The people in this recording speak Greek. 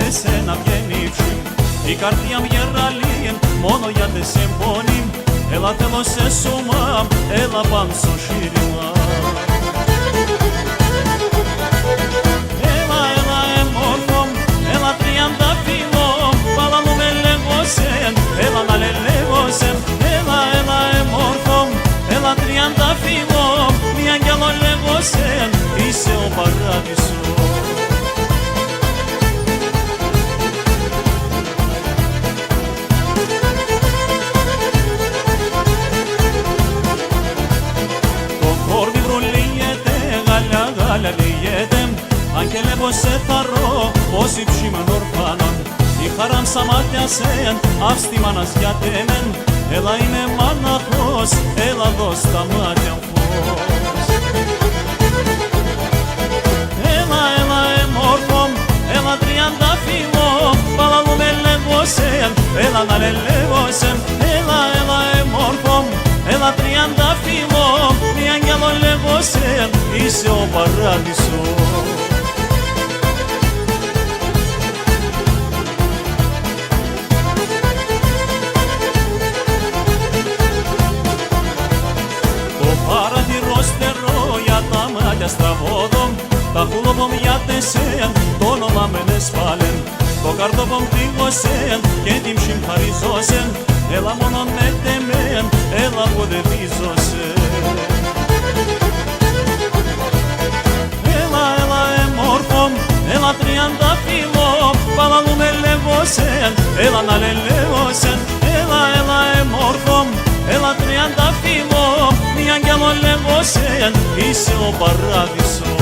εσένα βγαίνει ψη. Η καρδιά μου γεραλεί μόνο για τε σε πονεί. Έλα θέλω σε σώμα, έλα πάνω στο σύρημα. Έλα, έλα εμόρφο, έλα τριαντάφυλλο, παλανού με λέγωσεν, έλα να λελέγωσεν. Έλα, έλα εμόρφο, έλα τριαντάφυλλο, μη αγγέλο λέγωσεν, είσαι ο παράδεισος. Γάλια λέγεται, άγγελε πως σε θαρώ, πως η ψή με ορφάνων. Η χαρά μ' σαμάτιασεν, αύστη μάνας για τέμεν. Έλα είμαι μάναχος, έλα δώσ' τα μάτια φως. Έλα, έλα εμόρφο, έλα τριαντάφυλλο, παλανού με λέγωσεν, έλα να λελέγωσεν. Έλα, έλα εμόρφο, έλα τριαντάφυλλο, μη αγγέλο λέγωσεν, είσαι ο παράδεισος. Το παραθυρό στερό για τα μάτια στραβόδο, τα χούλοβομ για τεσέν, το όνομα μεν εσφάλεν. Το καρδόβομ πλήγωσεν και την ψήμ χαριζώσεν. Έλα μόνο με τεμέν, έλα που δεν βίζωσεν. Έλα, έλα εμόρφο, έλα τριαντάφυλλο, παλανού με λέγωσεν, έλα να λελέγωσεν. Έλα, έλα εμόρφο, έλα τριαντάφυλλο, μη αγγέλο λέγωσεν, είσαι ο παράδεισος.